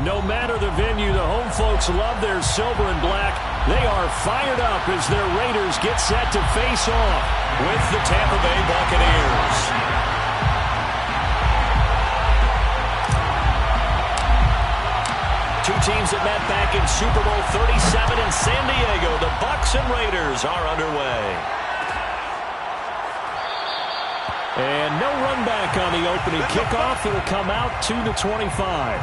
No matter the venue, the home folks love their silver and black. They are fired up as their Raiders get set to face off with the Tampa Bay Buccaneers. Two teams that met back in Super Bowl 37 in San Diego. The Bucs and Raiders are underway. And no run back on the opening kickoff. It'll come out to the 25.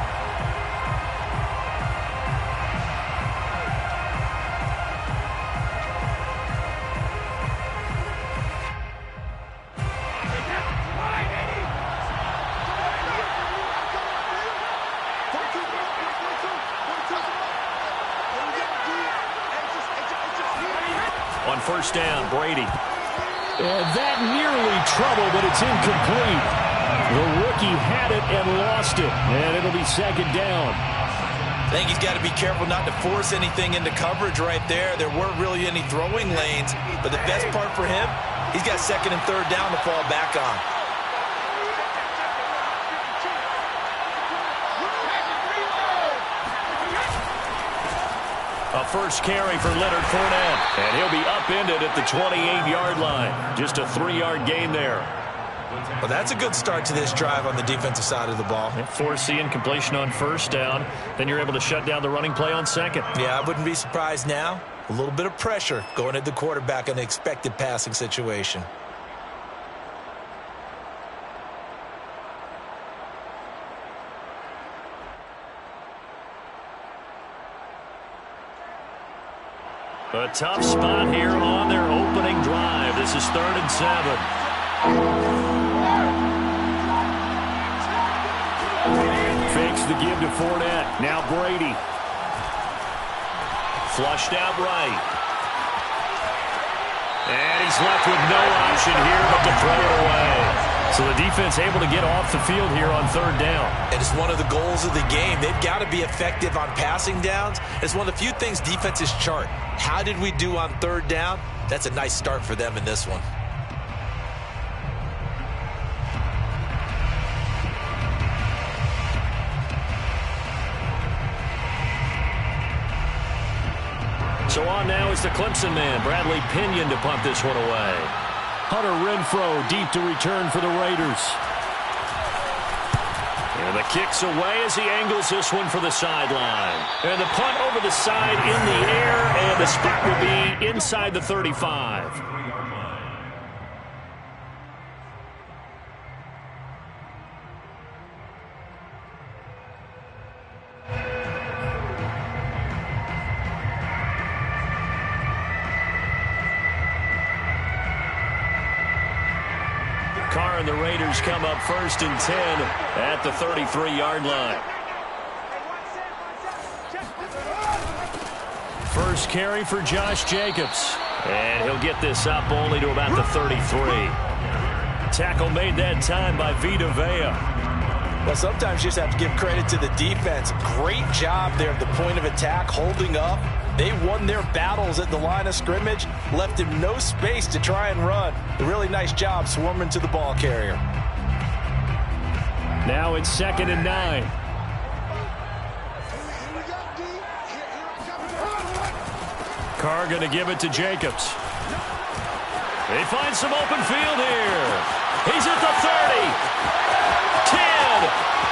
On first down, Brady. And that nearly trouble, but it's incomplete. The rookie had it and lost it, and it'll be second down. I think he's got to be careful not to force anything into coverage right there. There weren't really any throwing lanes, but the best part for him, he's got second and third down to fall back on. A first carry for Leonard Fournette, and he'll be upended at the 28-yard line. Just a 3-yard gain there. Well, that's a good start to this drive on the defensive side of the ball. Force the incompletion on first down. Then you're able to shut down the running play on second. Yeah, I wouldn't be surprised now. A little bit of pressure going at the quarterback in an expected passing situation. A tough spot here on their opening drive. This is 3rd and 7. Fakes the give to Fournette. Now Brady. Flushed out right. And he's left with no option here but to throw it away. So the defense able to get off the field here on 3rd down. And it's one of the goals of the game. They've got to be effective on passing downs. It's one of the few things defenses chart. How did we do on 3rd down? That's a nice start for them in this one. So on now is the Clemson man, Bradley Pinion, to punt this one away. Hunter Renfrow deep to return for the Raiders. And the kick's away as he angles this one for the sideline. And the punt over the side in the air, and the spot will be inside the 35. Carr and the Raiders come up 1st and 10 at the 33-yard line. First carry for Josh Jacobs. And he'll get this up only to about the 33. Tackle made that time by Vita Vea. Well, sometimes you just have to give credit to the defense. Great job there at the point of attack, holding up. They won their battles at the line of scrimmage, left him no space to try and run. A really nice job swarming to the ball carrier. Now it's 2nd and 9. Carr going to give it to Jacobs. They find some open field here. He's at the 30. 10.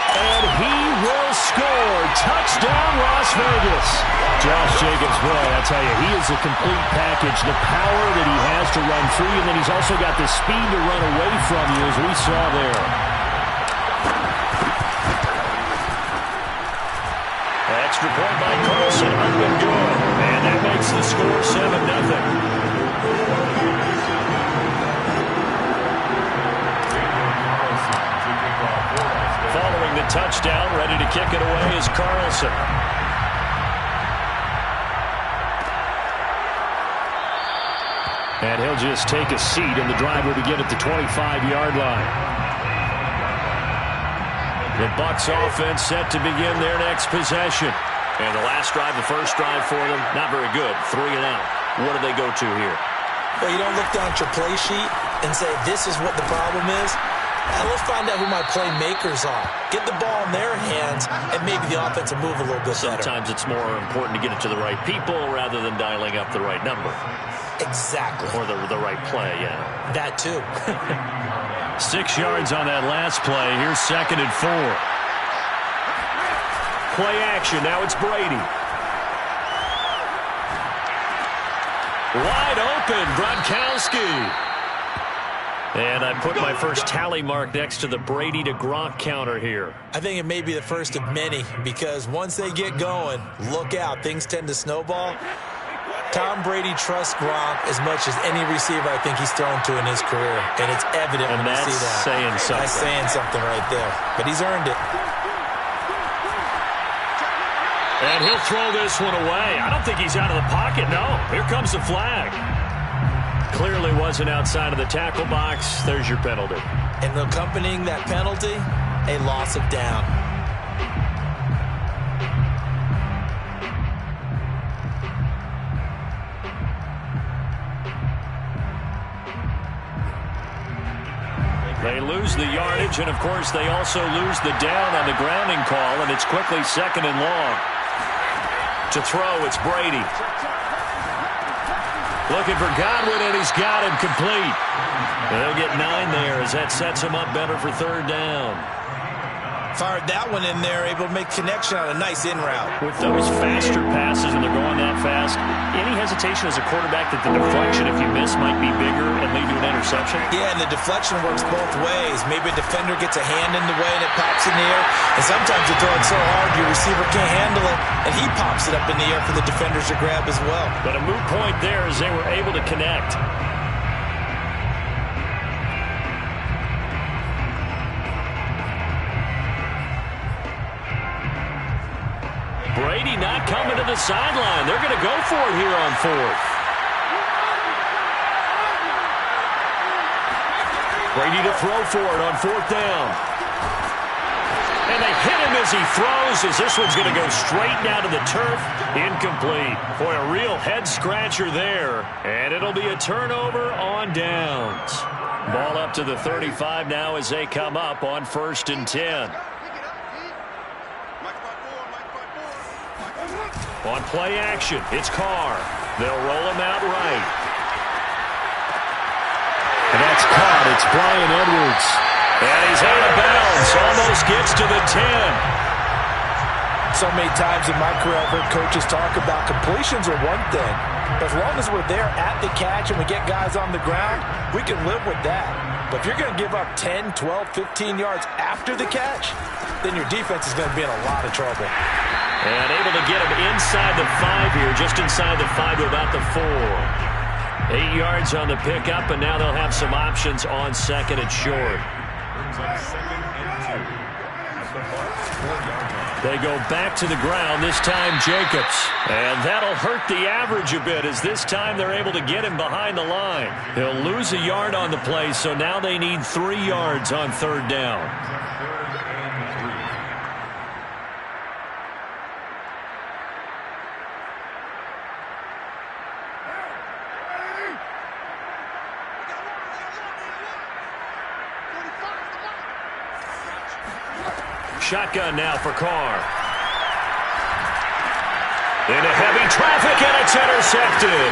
And he will score. Touchdown, Las Vegas. Josh Jacobs, boy, I tell you, he is a complete package. The power that he has to run through, and then he's also got the speed to run away from you, as we saw there. Extra point by Carlson, up and good. And that makes the score 7-0. Following the touchdown, ready to kick it away is Carlson. And he'll just take a seat, and the drive will begin at the 25-yard line. The Bucs offense set to begin their next possession. And the last drive, the first drive for them, not very good. 3 and out. What do they go to here? Well, you don't look down at your play sheet and say, this is what the problem is. Let's find out who my playmakers are. Get the ball in their hands, and maybe the offense will move a little bit better. Sometimes it's more important to get it to the right people rather than dialing up the right number. Exactly. Or the right play, yeah. That too. 6 yards on that last play. Here's 2nd and 4. Play action. Now it's Brady. Wide open, Gronkowski. And I put my first tally mark next to the Brady to Gronk counter here. I think it may be the first of many because once they get going, look out. Things tend to snowball. Tom Brady trusts Gronk as much as any receiver I think he's thrown to in his career. And it's evident when you see that. Saying something. That's saying something right there. But he's earned it. And he'll throw this one away. I don't think he's out of the pocket. No, here comes the flag. Clearly wasn't outside of the tackle box. There's your penalty. And accompanying that penalty, a loss of down. They lose the yardage, and of course they also lose the down on the grounding call, and it's quickly 2nd and long. To throw, it's Brady. Looking for Godwin, and he's got him complete. They'll get 9 there as that sets him up better for 3rd down. Fired that one in there, able to make connection on a nice in route. With those faster passes, and they're going that fast, any hesitation as a quarterback that the deflection, if you miss, might be bigger and lead to an interception? Yeah, and the deflection works both ways. Maybe a defender gets a hand in the way and it pops in the air. And sometimes you throw it so hard your receiver can't handle it, and he pops it up in the air for the defenders to grab as well. But a moot point there as they were able to connect. Brady not coming to the sideline. They're going to go for it here on 4th. Brady to throw for it on 4th down. And they hit him as he throws, as this one's going to go straight down to the turf. Incomplete. Boy, a real head-scratcher there. And it'll be a turnover on downs. Ball up to the 35 now as they come up on 1st and 10. On play action, it's Carr. They'll roll him out right. And that's caught. It's Bryan Edwards. And he's out of bounds. Almost gets to the 10. So many times in my career, I've heard coaches talk about completions are one thing. As long as we're there at the catch and we get guys on the ground, we can live with that. But if you're going to give up 10, 12, 15 yards after the catch, then your defense is going to be in a lot of trouble. And able to get him inside the 5 here, just inside the 5 to about the 4. 8 yards on the pickup, and now they'll have some options on 2nd and short. They go back to the ground, this time Jacobs. And that'll hurt the average a bit, as this time they're able to get him behind the line. He'll lose a yard on the play, so now they need 3 yards on 3rd down. Shotgun now for Carr. Into heavy traffic, and it's intercepted.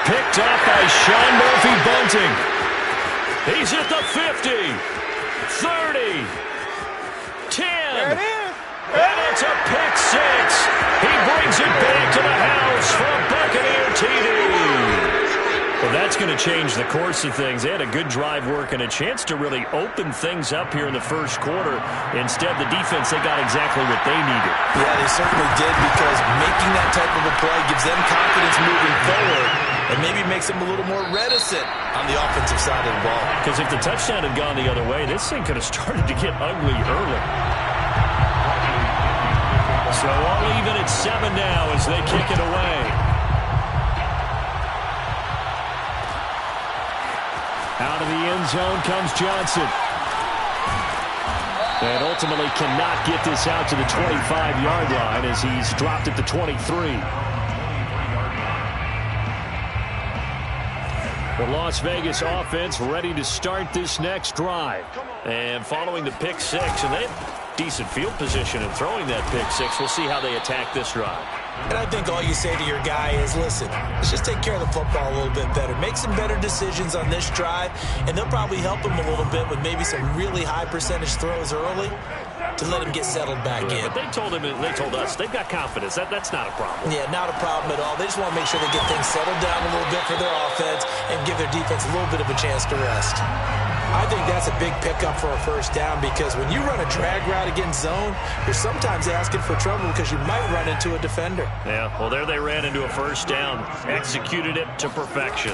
Picked up by Sean Murphy-Bunting. He's at the 50, 30, 10. And it's a pick 6. He brings it back to the house for a Buccaneer TD. Well, that's going to change the course of things. They had a good drive work and a chance to really open things up here in the first quarter. Instead, the defense, they got exactly what they needed. Yeah, they certainly did, because making that type of a play gives them confidence moving forward and maybe makes them a little more reticent on the offensive side of the ball. Because if the touchdown had gone the other way, this thing could have started to get ugly early. So all even at 7 now as they kick it away. Out of the end zone comes Johnson. And ultimately cannot get this out to the 25-yard line as he's dropped at the 23. The Las Vegas offense ready to start this next drive. And following the pick six, and they have decent field position in throwing that pick six. We'll see how they attack this drive. And I think all you say to your guy is, listen, let's just take care of the football a little bit better. Make some better decisions on this drive, and they'll probably help him a little bit with maybe some really high percentage throws early to let him get settled back in. But they told us they've got confidence. That's not a problem. Yeah, not a problem at all. They just want to make sure they get things settled down a little bit for their offense and give their defense a little bit of a chance to rest. I think that's a big pickup for a first down, because when you run a drag route against zone, you're sometimes asking for trouble because you might run into a defender. Yeah, well, there they ran into a first down. Executed it to perfection.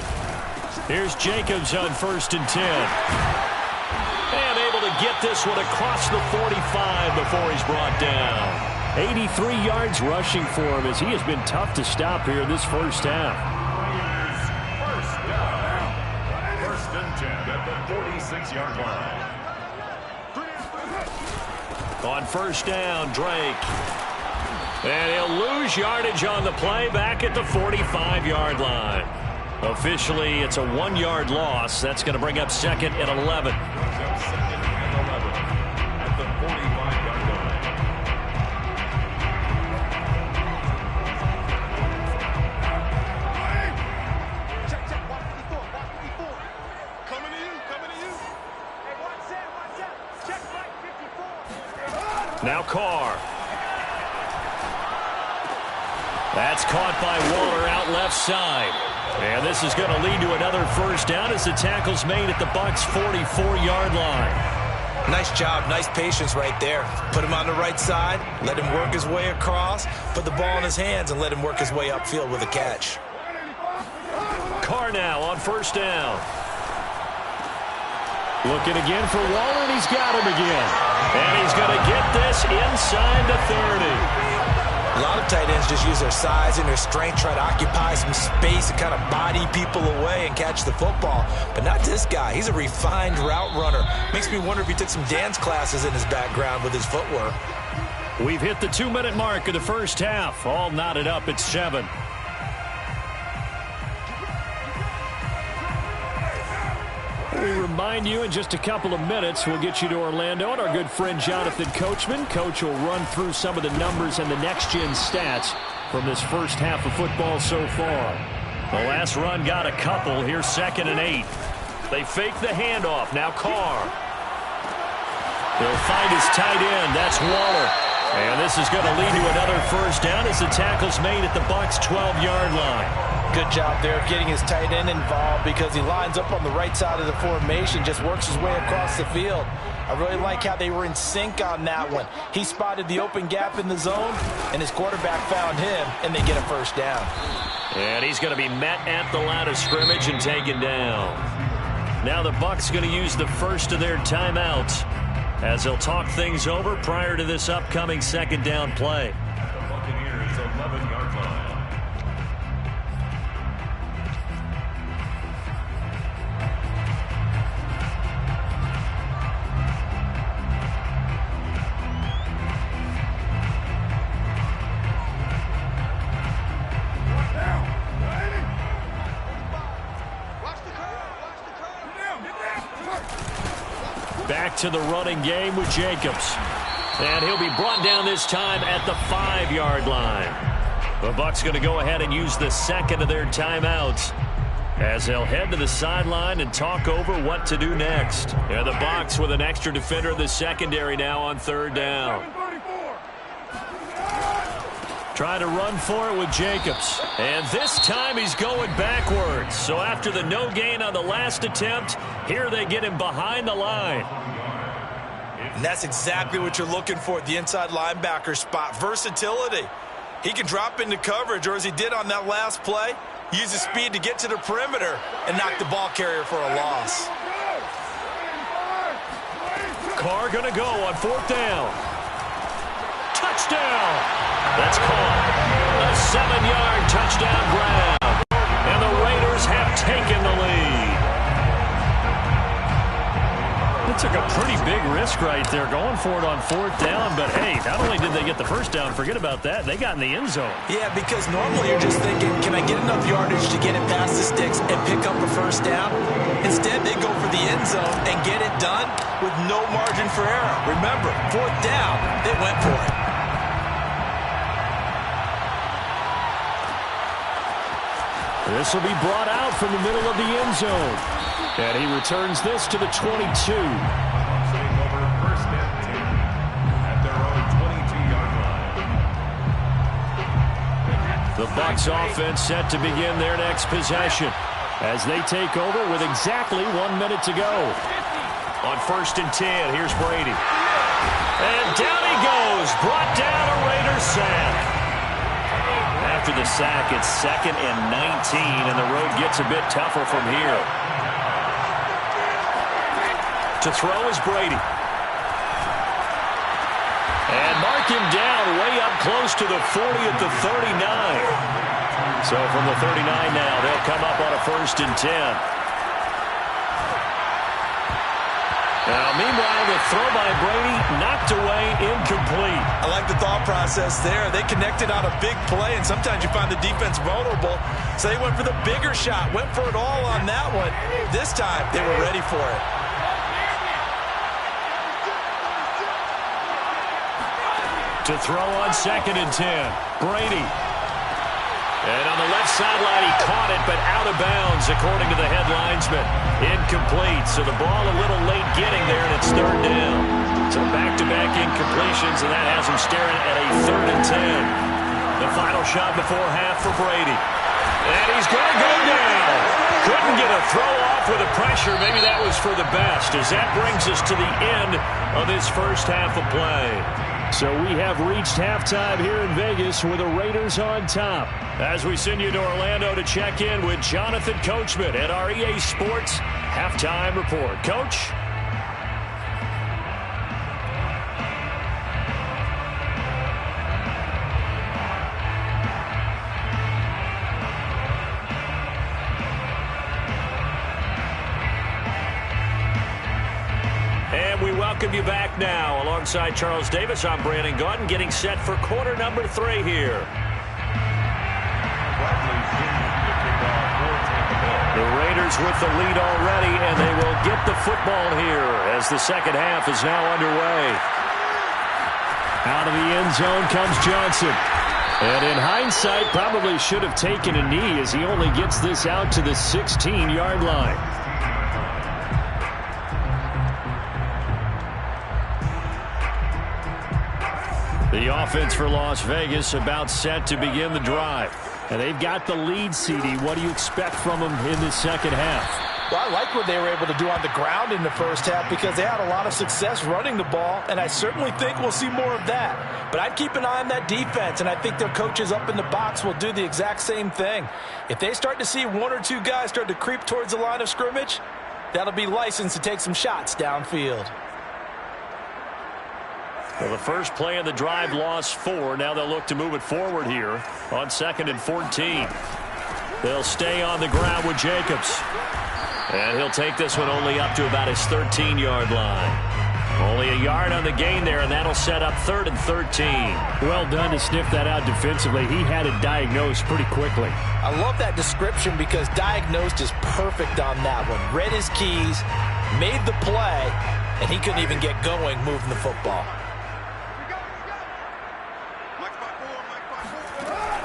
Here's Jacobs on 1st and 10. And able to get this one across the 45 before he's brought down. 83 yards rushing for him, as he has been tough to stop here this first half. At the 46-yard line. On first down, Drake. And he'll lose yardage on the play back at the 45-yard line. Officially, it's a 1-yard loss. That's going to bring up 2nd and 11. At the 45-yard line. Now Carr. That's caught by Waller out left side. And this is going to lead to another first down as the tackle's made at the Bucs' 44-yard line. Nice job, nice patience right there. Put him on the right side, let him work his way across, put the ball in his hands, and let him work his way upfield with a catch. Carr now on first down. Looking again for Waller, and he's got him again. And he's going to get this inside the 30. A lot of tight ends just use their size and their strength, try to occupy some space and kind of body people away and catch the football. But not this guy. He's a refined route runner. Makes me wonder if he took some dance classes in his background with his footwork. We've hit the 2-minute mark of the first half. All knotted up at 7. We remind you in just a couple of minutes, we'll get you to Orlando and our good friend Jonathan Coachman. Coach will run through some of the numbers and the next-gen stats from this first half of football so far. The last run got a couple. Here's 2nd and 8. They fake the handoff. Now Carr. They'll find his tight end. That's Waller. And this is going to lead to another first down as the tackle's made at the Bucs' 12-yard line. Good job there of getting his tight end involved, because he lines up on the right side of the formation, just works his way across the field. I really like how they were in sync on that one. He spotted the open gap in the zone, and his quarterback found him, and they get a first down. And he's going to be met at the line of scrimmage and taken down. Now the Bucs going to use the first of their timeouts as they'll talk things over prior to this upcoming 2nd down play. The Buccaneers 11-yard line. Back to the running game with Jacobs. And he'll be brought down this time at the 5-yard line. The Bucs going to go ahead and use the 2nd of their timeouts as they'll head to the sideline and talk over what to do next. And the Bucs with an extra defender in the secondary now on 3rd down. Trying to run for it with Jacobs. And this time he's going backwards. So after the no gain on the last attempt, here they get him behind the line. And that's exactly what you're looking for at the inside linebacker spot. Versatility. He can drop into coverage, or as he did on that last play, use his speed to get to the perimeter and knock the ball carrier for a loss. Carr going to go on 4th down. Touchdown! That's caught. A 7-yard touchdown grab. And the Raiders have taken the lead. They took a pretty big risk right there going for it on 4th down. But, hey, not only did they get the first down, forget about that, they got in the end zone. Yeah, because normally you're just thinking, can I get enough yardage to get it past the sticks and pick up a first down? Instead, they go for the end zone and get it done with no margin for error. Remember, 4th down, they went for it. This will be brought out from the middle of the end zone. And he returns this to the 22. Sitting over 1st and 10 at their own 22-yard line. The Bucs offense set to begin their next possession as they take over with exactly 1 minute to go. On 1st and 10, here's Brady. And down he goes, brought down a Raiders sack. After the sack, it's 2nd and 19, and the road gets a bit tougher from here. To throw is Brady. And mark him down way up close to the 40 at the 39. So from the 39 now, they'll come up on a 1st and 10. Now, meanwhile, the throw by Brady knocked away, incomplete. I like the thought process there. They connected on a big play, and sometimes you find the defense vulnerable. So they went for the bigger shot, went for it all on that one. This time, they were ready for it. To throw on 2nd and 10, Brady. And on the left sideline, he caught it, but out of bounds, according to the head linesman. Incomplete, so the ball a little late getting there, and it's 3rd down. So back-to-back incompletions, and that has him staring at a 3rd and 10. The final shot before half for Brady. And he's going to go down. Couldn't get a throw off with the pressure. Maybe that was for the best, as that brings us to the end of this first half of play. So we have reached halftime here in Vegas with the Raiders on top. As we send you to Orlando to check in with Jonathan Coachman at our EA Sports Halftime Report. Coach? And we welcome you back now. Alongside Charles Davis, I'm Brandon Gaudin, getting set for quarter number 3 here. The Raiders with the lead already, and they will get the football here as the second half is now underway. Out of the end zone comes Johnson. And in hindsight, probably should have taken a knee as he only gets this out to the 16-yard line. The offense for Las Vegas about set to begin the drive. And they've got the lead, CD. What do you expect from them in the second half? Well, I like what they were able to do on the ground in the first half because they had a lot of success running the ball, and I certainly think we'll see more of that. But I'd keep an eye on that defense, and I think their coaches up in the box will do the exact same thing. If they start to see 1 or 2 guys start to creep towards the line of scrimmage, that'll be licensed to take some shots downfield. Well, the first play of the drive lost 4. Now they'll look to move it forward here on 2nd and 14. They'll stay on the ground with Jacobs. And he'll take this one only up to about his 13-yard line. Only a yard on the gain there, and that'll set up 3rd and 13. Well done to sniff that out defensively. He had it diagnosed pretty quickly. I love that description because diagnosed is perfect on that one. Read his keys, made the play, and he couldn't even get going moving the football.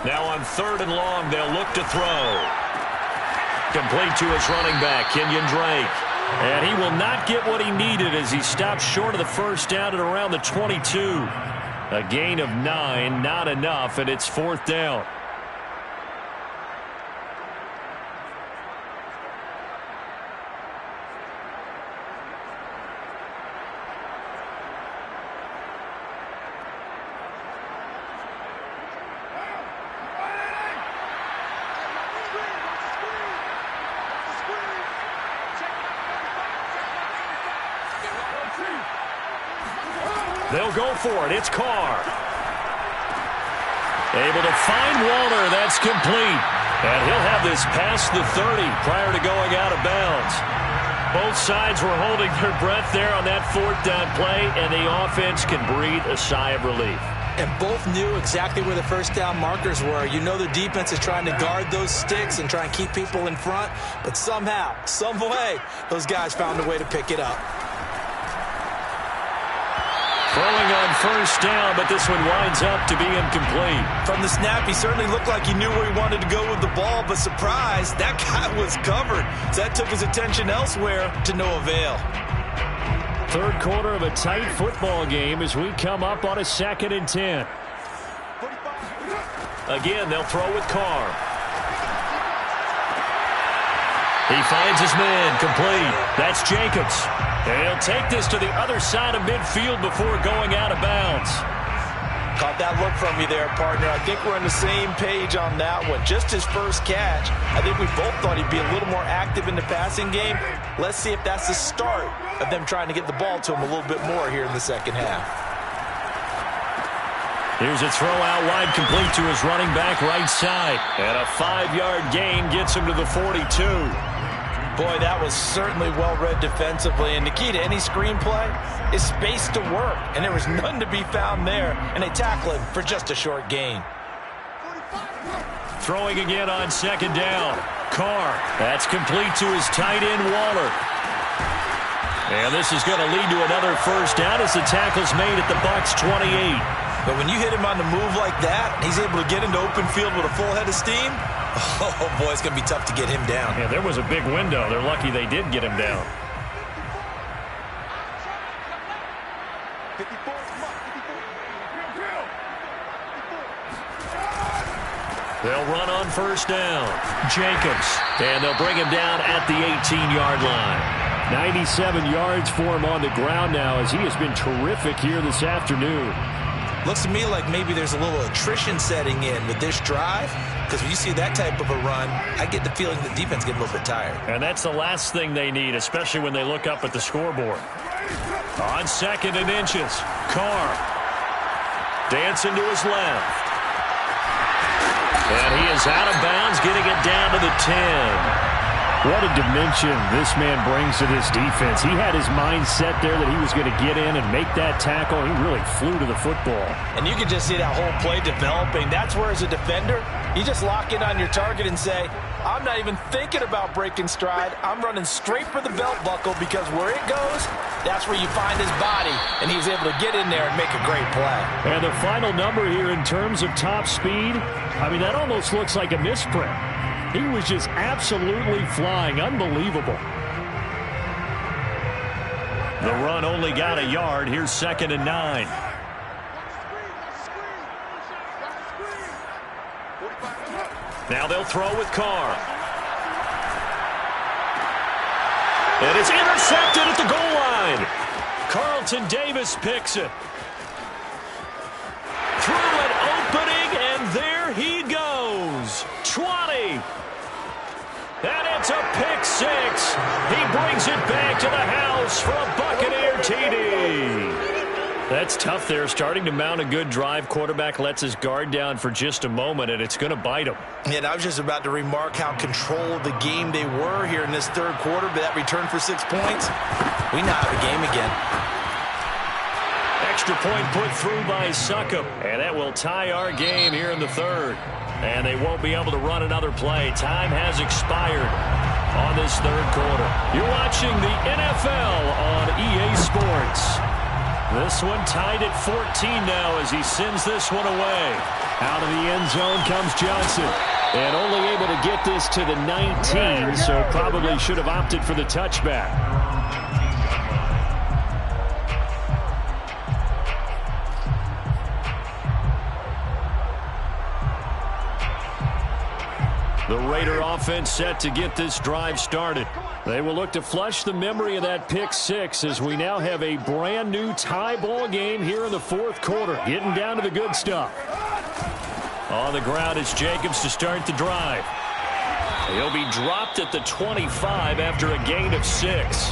Now on 3rd and long, they'll look to throw. Complete to his running back, Kenyon Drake. And he will not get what he needed as he stopped short of the first down at around the 22. A gain of 9, not enough, and it's 4th down. They'll go for it. It's Carr. Able to find Walter. That's complete. And he'll have this past the 30 prior to going out of bounds. both sides were holding their breath there on that fourth down play, and the offense can breathe a sigh of relief. And both knew exactly where the first down markers were. You know the defense is trying to guard those sticks and try and keep people in front, but somehow, some way, those guys found a way to pick it up. Throwing on first down, but this one winds up to be incomplete. From the snap, he certainly looked like he knew where he wanted to go with the ball, but surprise, that guy was covered. So that took his attention elsewhere to no avail. Third quarter of a tight football game as we come up on a 2nd and 10. Again, they'll throw with Carr. He finds his man, complete. That's Jacobs. And he'll take this to the other side of midfield before going out of bounds. Caught that look from you there, partner. I think we're on the same page on that one. Just his first catch. I think we both thought he'd be a little more active in the passing game. Let's see if that's the start of them trying to get the ball to him a little bit more here in the second half. Here's a throw out wide, complete to his running back right side. And a 5-yard gain gets him to the 42. Boy, that was certainly well-read defensively. And the key to any screenplay is space to work. And there was none to be found there. And they tackle him for just a short gain. Throwing again on second down. Carr. That's complete to his tight end, Waller. And this is going to lead to another first down as the tackle's made at the Bucs 28. But when you hit him on the move like that, he's able to get into open field with a full head of steam. Oh, boy, it's going to be tough to get him down. Yeah, there was a big window. They're lucky they did get him down. They'll run on first down. Jacobs. And they'll bring him down at the 18-yard line. 97 yards for him on the ground now as he has been terrific here this afternoon. Looks to me like maybe there's a little attrition setting in with this drive, because when you see that type of a run, I get the feeling the defense getting a little bit tired. And that's the last thing they need, especially when they look up at the scoreboard. On 2nd and inches, Carr dancing to his left. And he is out of bounds, getting it down to the 10. What a dimension this man brings to this defense. He had his mind set there that he was going to get in and make that tackle. He really flew to the football. And you can just see that whole play developing. That's where, as a defender, you just lock in on your target and say, I'm not even thinking about breaking stride. I'm running straight for the belt buckle, because where it goes, that's where you find his body. And he was able to get in there and make a great play. And the final number here in terms of top speed, I mean, that almost looks like a misprint. He was just absolutely flying. Unbelievable. The run only got a yard. Here's 2nd and 9. Now they'll throw with Carr. And it's intercepted at the goal line. Carlton Davis picks it. Through an opening, and there he goes. 20. And it's a pick six. He brings it back to the house for a Buccaneer TD. That's tough there. Starting to mount a good drive. Quarterback lets his guard down for just a moment, and it's going to bite him. And I was just about to remark how controlled the game they were here in this third quarter, but that return for 6 points, we now have a game again. Extra point put through by Succop, and that will tie our game here in the third. And they won't be able to run another play. Time has expired on this third quarter. You're watching the NFL on EA Sports. This one tied at 14 now as he sends this one away. Out of the end zone comes Johnson. And only able to get this to the 19, so probably should have opted for the touchback. The Raider offense set to get this drive started. They will look to flush the memory of that pick six as we now have a brand new tie ball game here in the fourth quarter. Getting down to the good stuff. On the ground is Jacobs to start the drive. He'll be dropped at the 25 after a gain of 6.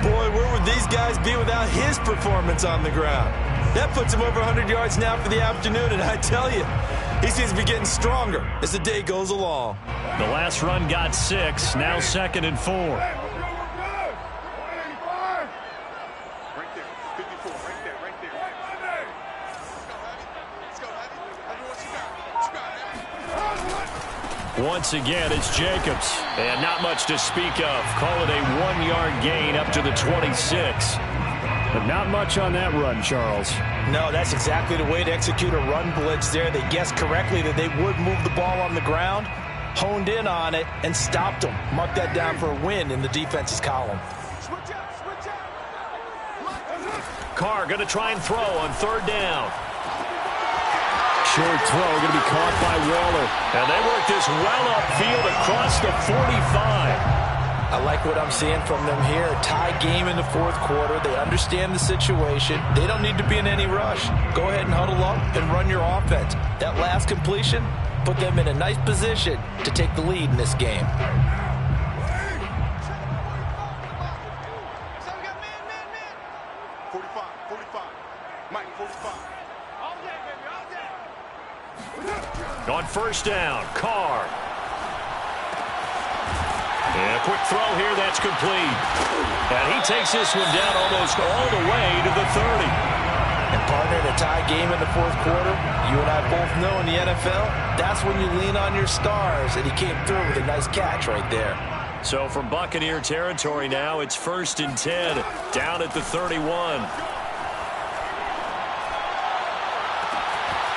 Boy, where would these guys be without his performance on the ground? That puts him over 100 yards now for the afternoon, and I tell you, he seems to be getting stronger as the day goes along. The last run got 6, now 2nd and 4. Once again, it's Jacobs. And not much to speak of. Call it a 1-yard gain up to the 26. But not much on that run, Charles. No, that's exactly the way to execute a run blitz there. They guessed correctly that they would move the ball on the ground, honed in on it, and stopped them. Mark that down for a win in the defense's column. Carr going to try and throw on 3rd down. Short throw going to be caught by Waller. And they work this well upfield across the 45. I like what I'm seeing from them here. Tie game in the 4th quarter. They understand the situation. They don't need to be in any rush. Go ahead and huddle up and run your offense. That last completion put them in a nice position to take the lead in this game. On 1st down, Carr. And a quick throw here, that's complete. And he takes this one down almost all the way to the 30. And partner, in a tie game in the 4th quarter, you and I both know in the NFL, that's when you lean on your stars. And he came through with a nice catch right there. So from Buccaneer territory now, it's 1st and 10, down at the 31.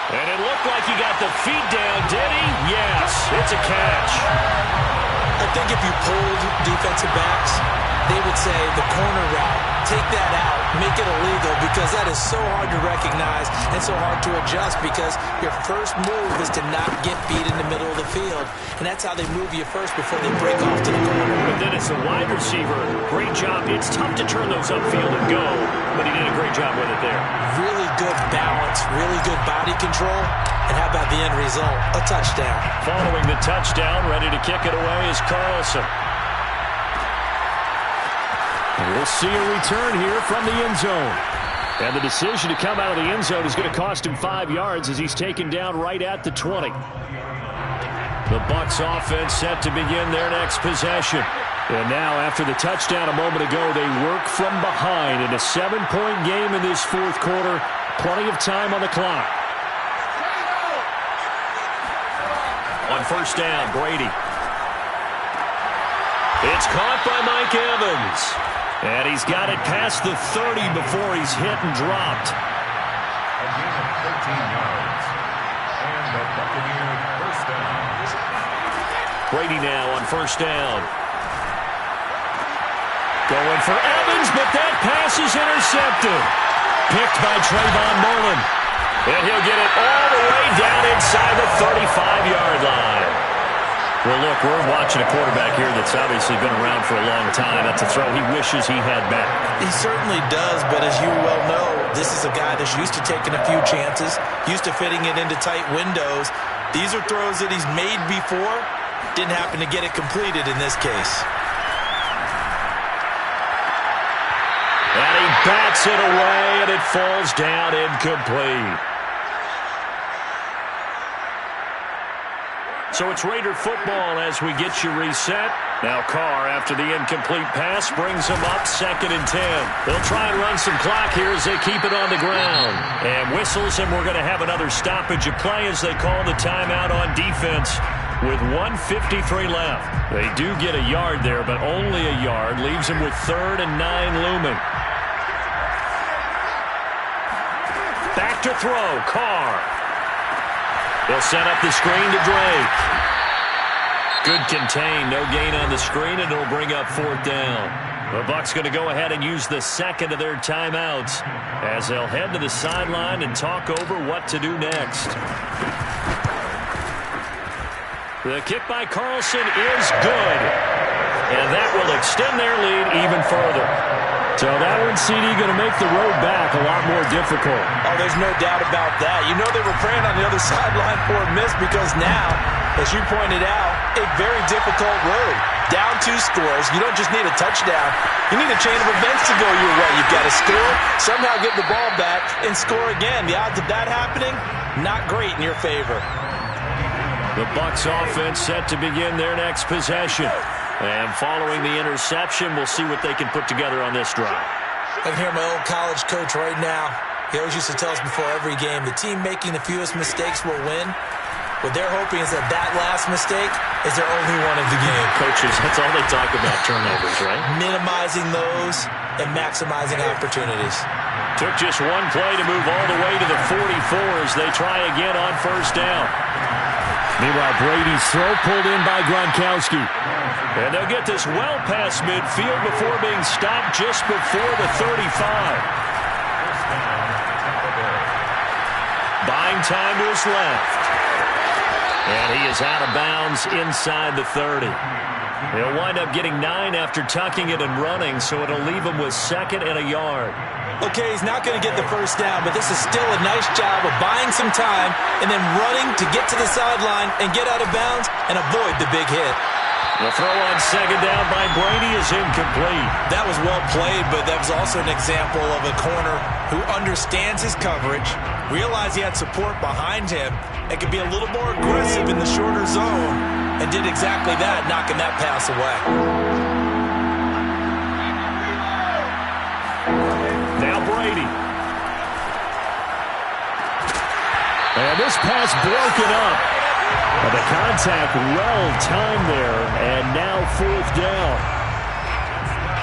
And it looked like he got the feet down, did he? Yes, it's a catch. I think if you pulled defensive backs, they would say the corner route, take that out, make it illegal, because that is so hard to recognize and so hard to adjust, because your first move is to not get beat in the middle of the field. And that's how they move you first before they break off to the corner. But then it's a wide receiver. Great job. It's tough to turn those upfield and go, but he did a great job with it there. Really good balance, really good body control. And how about the end result? A touchdown. Following the touchdown, ready to kick it away is Carlson. And we'll see a return here from the end zone. And the decision to come out of the end zone is going to cost him 5 yards as he's taken down right at the 20. The Bucs offense set to begin their next possession. And now, after the touchdown a moment ago, they work from behind in a 7-point game in this 4th quarter. Plenty of time on the clock. On 1st down, Brady. It's caught by Mike Evans. And he's got it past the 30 before he's hit and dropped. A gain of 13 yards. And the Buccaneers 1st down. Brady now on 1st down. Going for Evans, but that pass is intercepted. Picked by Trayvon Mullen. And he'll get it all the way down inside the 35-yard line. Well, look, we're watching a quarterback here that's obviously been around for a long time. That's a throw he wishes he had back. He certainly does, but as you well know, this is a guy that's used to taking a few chances, used to fitting it into tight windows. These are throws that he's made before. Didn't happen to get it completed in this case. And he bats it away, and it falls down incomplete. So it's Raider football as we get you reset. Now Carr, after the incomplete pass, brings him up 2nd and 10. They'll try and run some clock here as they keep it on the ground. And whistles, and we're going to have another stoppage of play as they call the timeout on defense with 1:53 left. They do get a yard there, but only a yard. Leaves them with 3rd and 9 looming. Back to throw, Carr. They'll set up the screen to Drake. Good contain, no gain on the screen, and it'll bring up 4th down. The Bucs going to go ahead and use the 2nd of their timeouts as they'll head to the sideline and talk over what to do next. The kick by Carlson is good, and that will extend their lead even further. So that one, CD, going to make the road back a lot more difficult. Oh, there's no doubt about that. You know they were praying on the other sideline for a miss because now, as you pointed out, a very difficult road. Down 2 scores. You don't just need a touchdown. You need a chain of events to go your way. You've got to score, somehow get the ball back, and score again. The odds of that happening, not great in your favor. The Bucs offense set to begin their next possession. And following the interception, we'll see what they can put together on this drive. I can hear my old college coach right now. He always used to tell us before every game, the team making the fewest mistakes will win. What they're hoping is that last mistake is their only one of the game. Coaches, that's all they talk about, turnovers, right? Minimizing those and maximizing opportunities. Took just one play to move all the way to the 44 as they try again on first down. Meanwhile, Brady's throw pulled in by Gronkowski. And they'll get this well past midfield before being stopped just before the 35. Buying time to his left. And he is out of bounds inside the 30. He'll wind up getting 9 after tucking it and running, so it'll leave him with 2nd and a yard. Okay, he's not going to get the first down, but this is still a nice job of buying some time and then running to get to the sideline and get out of bounds and avoid the big hit. The throw on 2nd down by Brady is incomplete. That was well played, but that was also an example of a corner who understands his coverage, realized he had support behind him, and could be a little more aggressive in the shorter zone, and did exactly that, knocking that pass away. Now Brady. And this pass broken up. And the contact well-timed there, and now 4th down.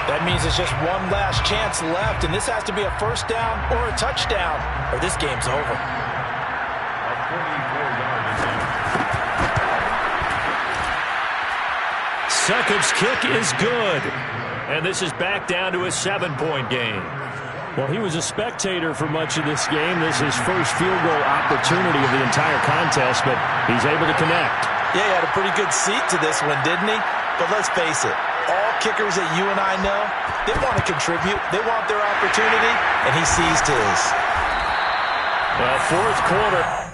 That means it's just one last chance left, and this has to be a first down or a touchdown, or this game's over. Succop's kick is good. And this is back down to a 7-point game. Well, he was a spectator for much of this game. This is his first field goal opportunity of the entire contest, but he's able to connect. Yeah, he had a pretty good seat to this one, didn't he? But let's face it, all kickers that you and I know, they want to contribute. They want their opportunity, and he seized his. Well, 4th quarter.